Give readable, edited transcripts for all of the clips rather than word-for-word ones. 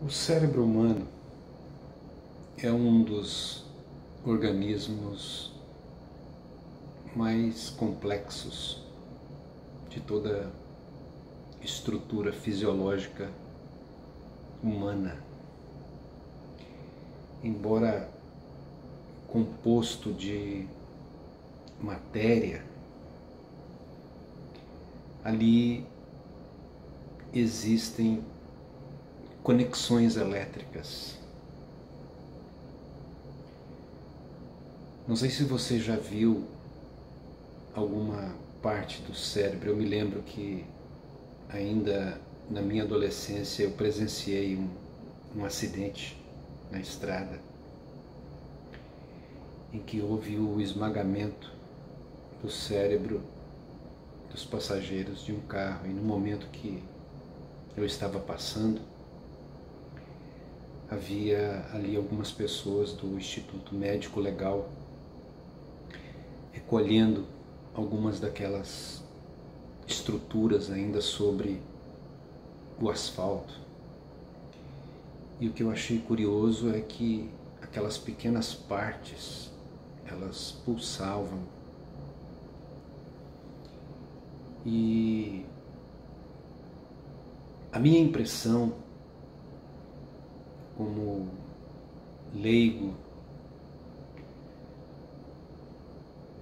O cérebro humano é um dos organismos mais complexos de toda a estrutura fisiológica humana. Embora composto de matéria, ali existem conexões elétricas. Não sei se você já viu alguma parte do cérebro. Eu me lembro que ainda na minha adolescência eu presenciei um acidente na estrada em que houve o esmagamento do cérebro dos passageiros de um carro, e no momento que eu estava passando, havia ali algumas pessoas do Instituto Médico Legal recolhendo algumas daquelas estruturas ainda sobre o asfalto. E o que eu achei curioso é que aquelas pequenas partes, elas pulsavam. E a minha impressão como leigo,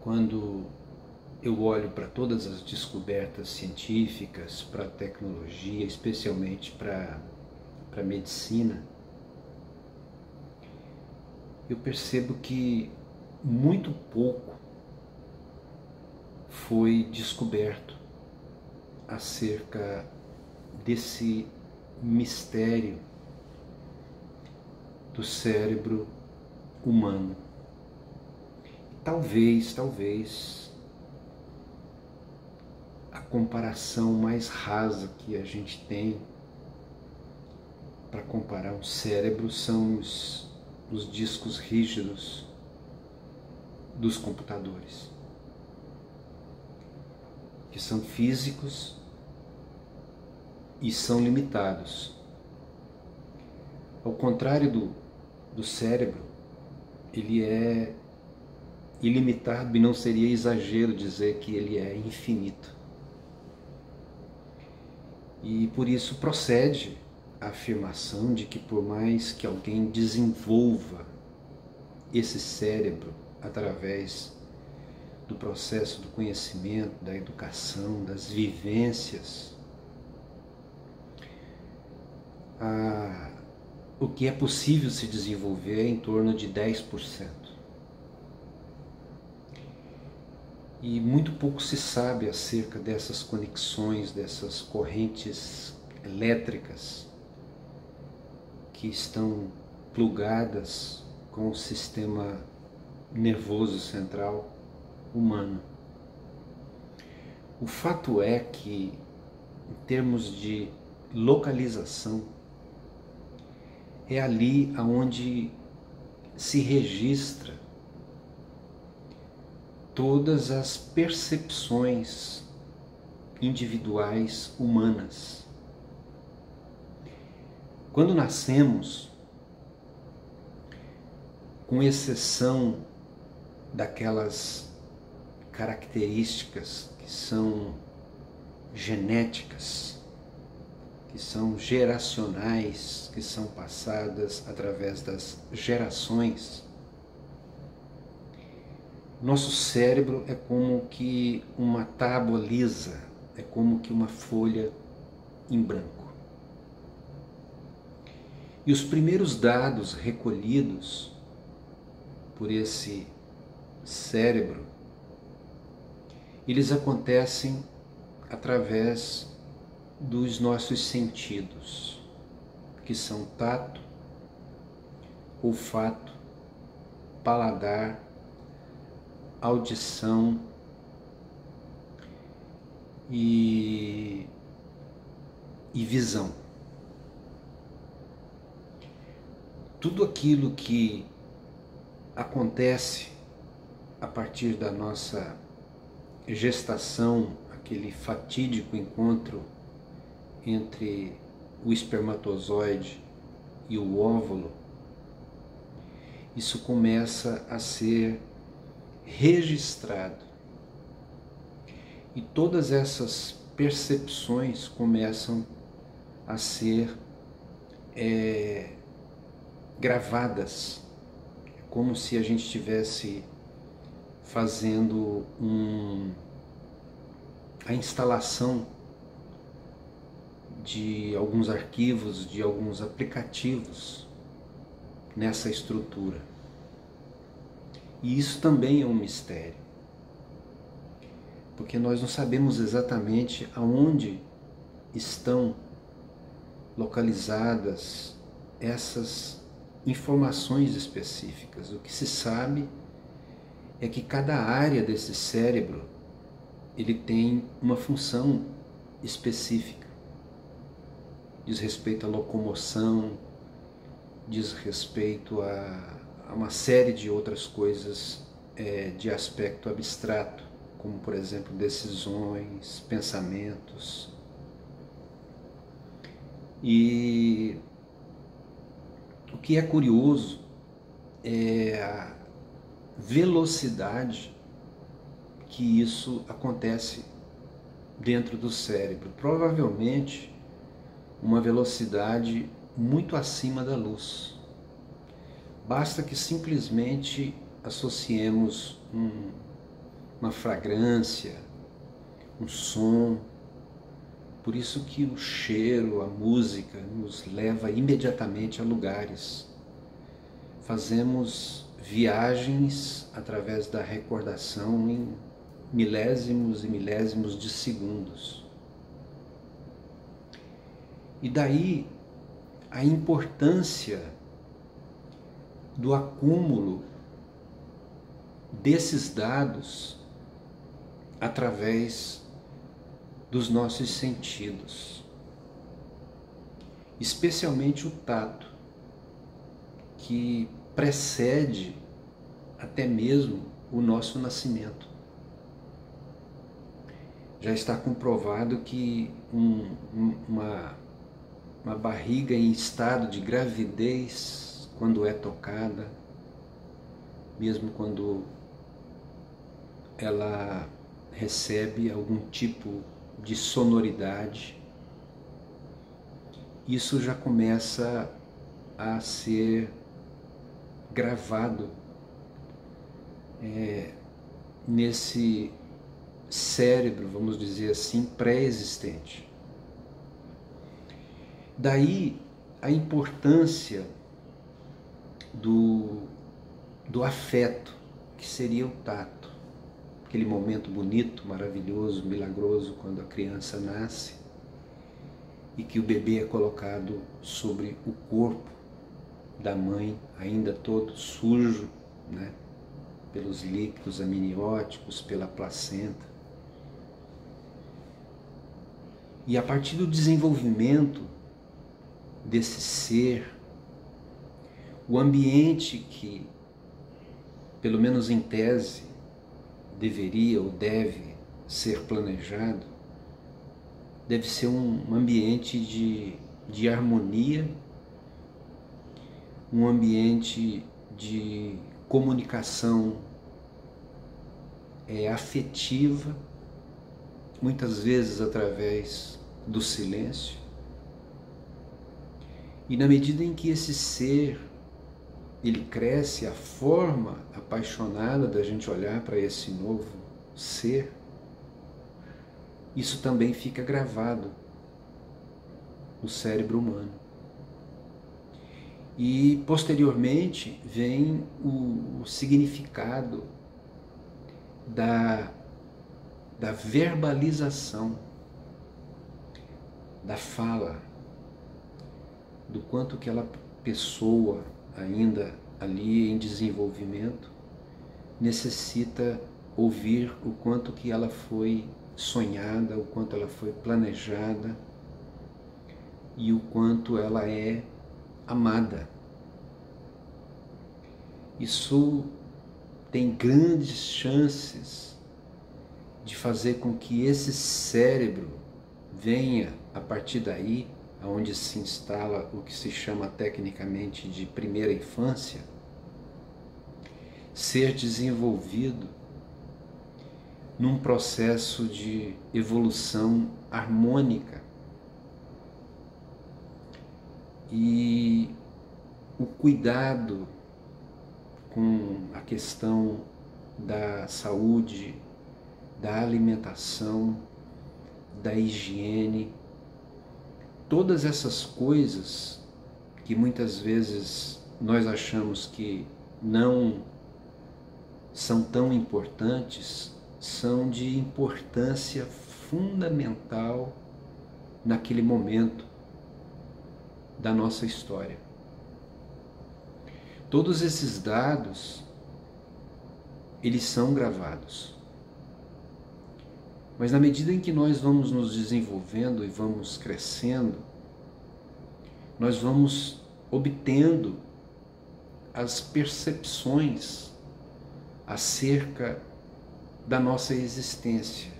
quando eu olho para todas as descobertas científicas, para a tecnologia, especialmente para a medicina, eu percebo que muito pouco foi descoberto acerca desse mistério do cérebro humano. Talvez a comparação mais rasa que a gente tem para comparar um cérebro são os discos rígidos dos computadores, que são físicos e são limitados. Ao contrário do cérebro, ele é ilimitado, e não seria exagero dizer que ele é infinito. E por isso procede a afirmação de que por mais que alguém desenvolva esse cérebro através do processo do conhecimento, da educação, das vivências, o que é possível se desenvolver é em torno de 10%. E muito pouco se sabe acerca dessas conexões, dessas correntes elétricas que estão plugadas com o sistema nervoso central humano. O fato é que, em termos de localização, é ali aonde se registra todas as percepções individuais humanas. Quando nascemos, com exceção daquelas características que são genéticas, que são geracionais, que são passadas através das gerações, nosso cérebro é como que uma tábua lisa, é como que uma folha em branco. E os primeiros dados recolhidos por esse cérebro, eles acontecem através dos nossos sentidos, que são tato, olfato, paladar, audição e visão. Tudo aquilo que acontece a partir da nossa gestação, aquele fatídico encontro entre o espermatozoide e o óvulo, isso começa a ser registrado. E todas essas percepções começam a ser gravadas, como se a gente estivesse fazendo a instalação de alguns arquivos, de alguns aplicativos nessa estrutura. E isso também é um mistério, porque nós não sabemos exatamente aonde estão localizadas essas informações específicas. O que se sabe é que cada área desse cérebro ele tem uma função específica. Diz respeito à locomoção, diz respeito a uma série de outras coisas de aspecto abstrato, como por exemplo decisões, pensamentos. E o que é curioso é a velocidade que isso acontece dentro do cérebro. Provavelmente uma velocidade muito acima da luz. Basta que simplesmente associemos uma fragrância, um som. Por isso que o cheiro, a música nos leva imediatamente a lugares. Fazemos viagens através da recordação em milésimos e milésimos de segundos. E daí a importância do acúmulo desses dados através dos nossos sentidos, especialmente o tato, que precede até mesmo o nosso nascimento. Já está comprovado que uma barriga em estado de gravidez, quando é tocada, mesmo quando ela recebe algum tipo de sonoridade, isso já começa a ser gravado nesse cérebro, vamos dizer assim, pré-existente. Daí a importância do afeto, que seria o tato, aquele momento bonito, maravilhoso, milagroso, quando a criança nasce e que o bebê é colocado sobre o corpo da mãe, ainda todo sujo, né, pelos líquidos amnióticos, pela placenta. E a partir do desenvolvimento desse ser, o ambiente que, pelo menos em tese, deveria ou deve ser planejado, deve ser um ambiente de harmonia, um ambiente de comunicação afetiva, muitas vezes através do silêncio. E na medida em que esse ser ele cresce, a forma apaixonada da gente olhar para esse novo ser, isso também fica gravado no cérebro humano. E posteriormente vem o significado da verbalização, da fala, do quanto que aquela pessoa ainda ali em desenvolvimento necessita ouvir o quanto que ela foi sonhada, o quanto ela foi planejada e o quanto ela é amada. Isso tem grandes chances de fazer com que esse cérebro venha, a partir daí, onde se instala o que se chama tecnicamente de primeira infância, ser desenvolvido num processo de evolução harmônica. E o cuidado com a questão da saúde, da alimentação, da higiene, todas essas coisas que muitas vezes nós achamos que não são tão importantes, são de importância fundamental naquele momento da nossa história. Todos esses dados, eles são gravados. Mas na medida em que nós vamos nos desenvolvendo e vamos crescendo, nós vamos obtendo as percepções acerca da nossa existência,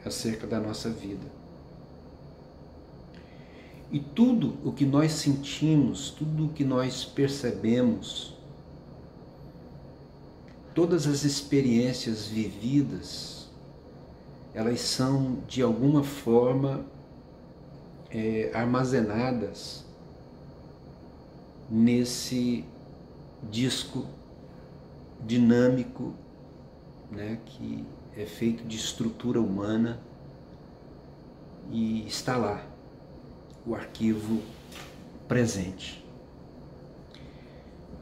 acerca da nossa vida. E tudo o que nós sentimos, tudo o que nós percebemos, todas as experiências vividas, elas são de alguma forma armazenadas nesse disco dinâmico, né, que é feito de estrutura humana, e está lá o arquivo presente.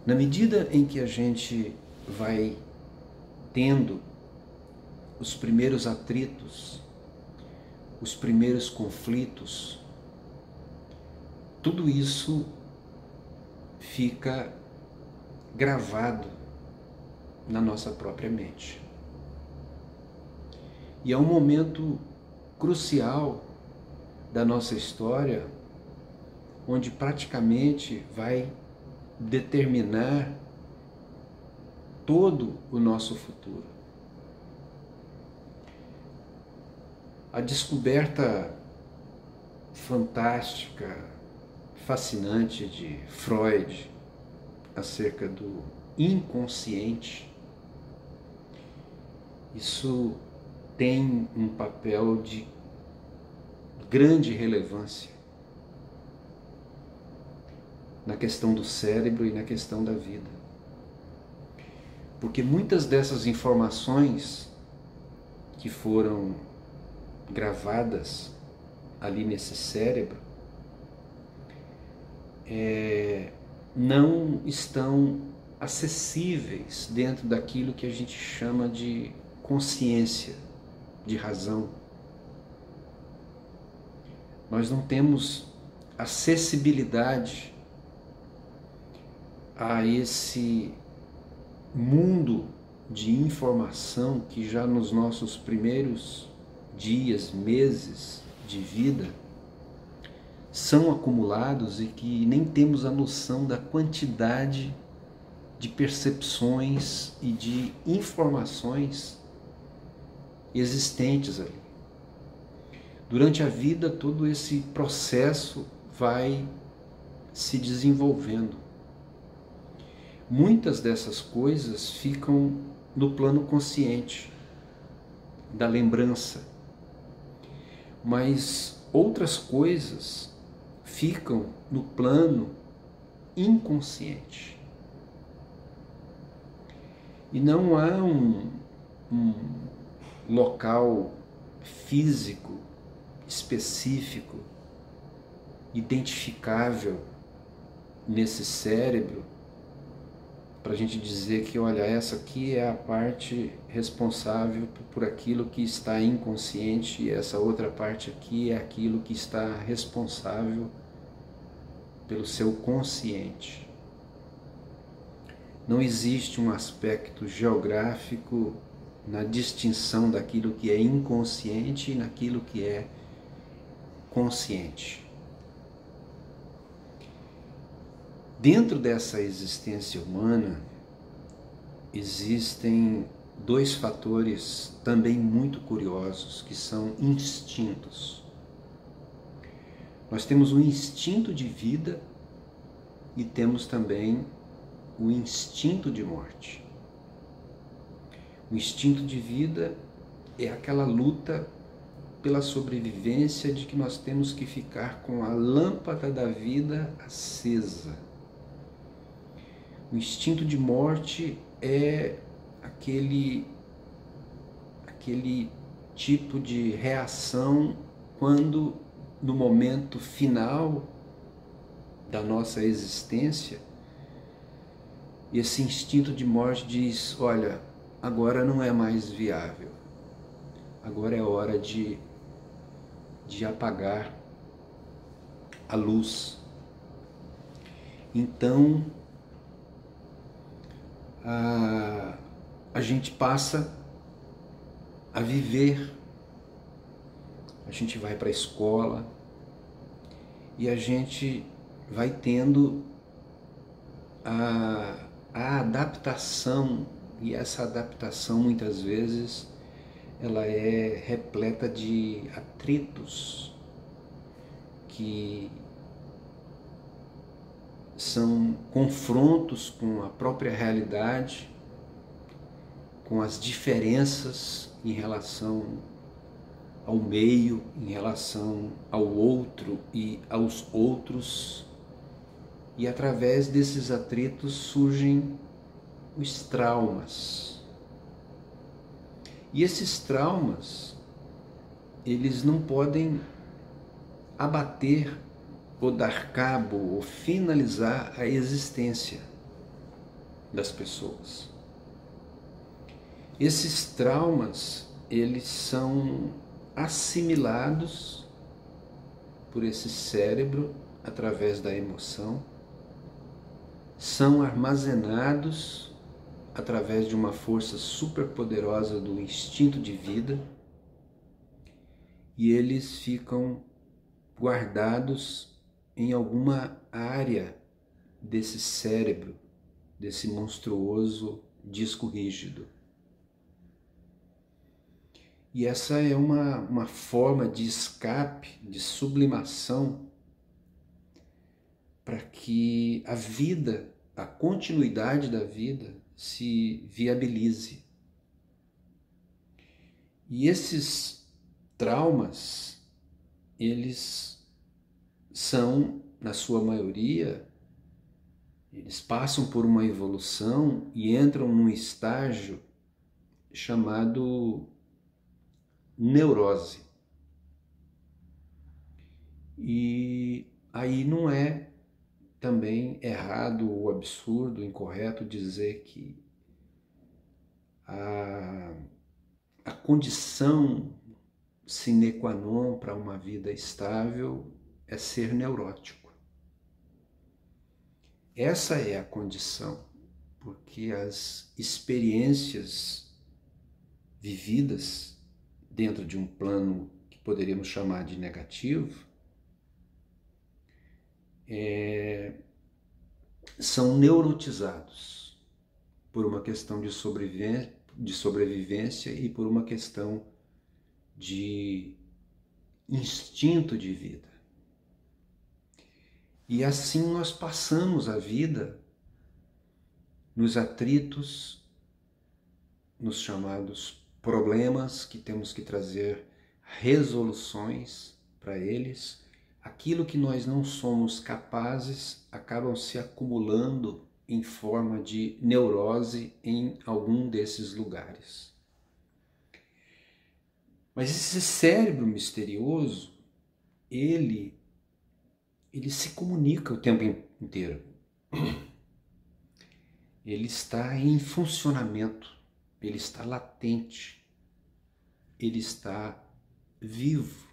Na medida em que a gente vai tendo os primeiros atritos, os primeiros conflitos, tudo isso fica gravado na nossa própria mente. E é um momento crucial da nossa história, onde praticamente vai determinar todo o nosso futuro. A descoberta fantástica, fascinante de Freud acerca do inconsciente, isso tem um papel de grande relevância na questão do cérebro e na questão da vida. Porque muitas dessas informações que foram gravadas ali nesse cérebro não estão acessíveis dentro daquilo que a gente chama de consciência, de razão. Nós não temos acessibilidade a esse mundo de informação que já nos nossos primeiros dias, meses de vida são acumulados e que nem temos a noção da quantidade de percepções e de informações existentes ali. Durante a vida, todo esse processo vai se desenvolvendo. Muitas dessas coisas ficam no plano consciente, da lembrança, mas outras coisas ficam no plano inconsciente. E não há um local físico específico, identificável nesse cérebro, para a gente dizer que, olha, essa aqui é a parte responsável por aquilo que está inconsciente e essa outra parte aqui é aquilo que está responsável pelo seu consciente. Não existe um aspecto geográfico na distinção daquilo que é inconsciente e naquilo que é consciente. Dentro dessa existência humana existem dois fatores também muito curiosos, que são instintos. Nós temos o instinto de vida e temos também o instinto de morte. O instinto de vida é aquela luta pela sobrevivência de que nós temos que ficar com a lâmpada da vida acesa. O instinto de morte é aquele tipo de reação quando, no momento final da nossa existência, esse instinto de morte diz: olha, agora não é mais viável, agora é hora de apagar a luz. Então, a gente passa a viver, a gente vai para a escola e a gente vai tendo a adaptação, e essa adaptação muitas vezes ela é repleta de atritos que são confrontos com a própria realidade, com as diferenças em relação ao meio, em relação ao outro e aos outros. E através desses atritos surgem os traumas. E esses traumas, eles não podem abater ou dar cabo ou finalizar a existência das pessoas. Esses traumas, eles são assimilados por esse cérebro através da emoção, são armazenados através de uma força superpoderosa do instinto de vida, e eles ficam guardados em alguma área desse cérebro, desse monstruoso disco rígido. E essa é uma forma de escape, de sublimação, para que a vida, a continuidade da vida, se viabilize. E esses traumas, eles são, na sua maioria, eles passam por uma evolução e entram num estágio chamado neurose. E aí não é também errado ou absurdo, incorreto dizer que a condição sine qua non para uma vida estável é ser neurótico. Essa é a condição, porque as experiências vividas dentro de um plano que poderíamos chamar de negativo são neurotizados por uma questão de sobrevivência e por uma questão de instinto de vida. E assim nós passamos a vida nos atritos, nos chamados problemas que temos que trazer resoluções para eles. Aquilo que nós não somos capazes acabam se acumulando em forma de neurose em algum desses lugares. Mas esse cérebro misterioso, ele se comunica o tempo inteiro. Ele está em funcionamento, ele está latente, ele está vivo.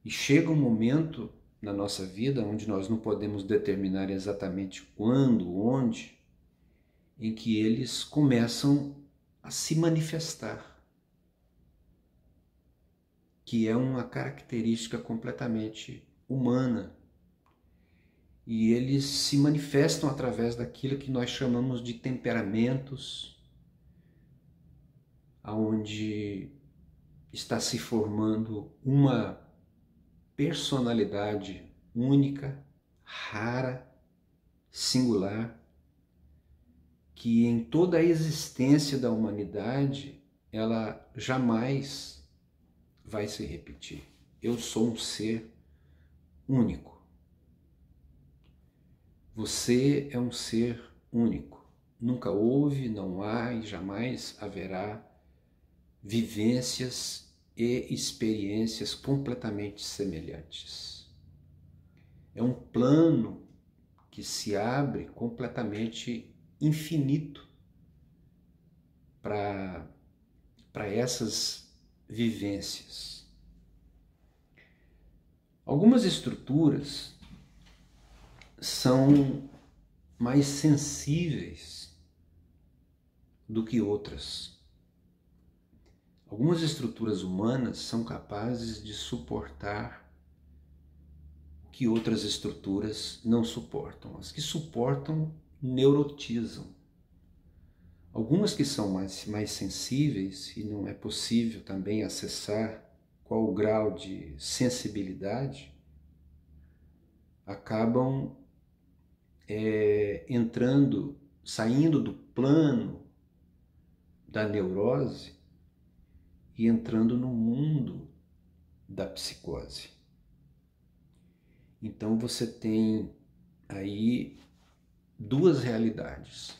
E chega um momento na nossa vida onde nós não podemos determinar exatamente quando, onde, em que eles começam a se manifestar, que é uma característica completamente humana. E eles se manifestam através daquilo que nós chamamos de temperamentos, onde está se formando uma personalidade única, rara, singular, que em toda a existência da humanidade ela jamais vai se repetir. Eu sou um ser único. Você é um ser único. Nunca houve, não há e jamais haverá vivências e experiências completamente semelhantes. É um plano que se abre completamente infinito para essas vivências. Algumas estruturas são mais sensíveis do que outras. Algumas estruturas humanas são capazes de suportar o que outras estruturas não suportam. As que suportam neurotizam. Algumas que são mais sensíveis, e não é possível também acessar qual o grau de sensibilidade, acabam saindo do plano da neurose e entrando no mundo da psicose. Então você tem aí duas realidades.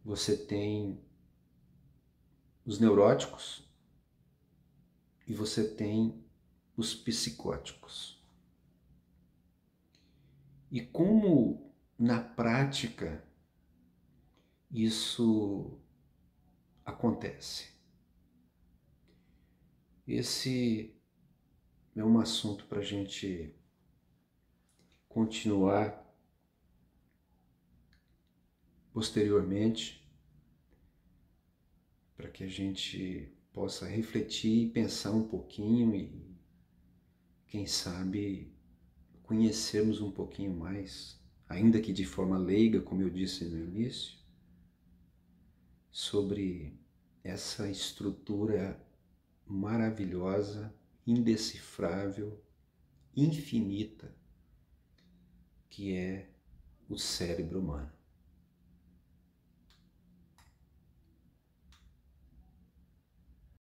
Você tem os neuróticos e você tem os psicóticos. E como na prática isso acontece? Esse é um assunto para a gente continuar posteriormente, para que a gente possa refletir e pensar um pouquinho e, quem sabe, conhecermos um pouquinho mais, ainda que de forma leiga, como eu disse no início, sobre essa estrutura maravilhosa, indecifrável, infinita, que é o cérebro humano.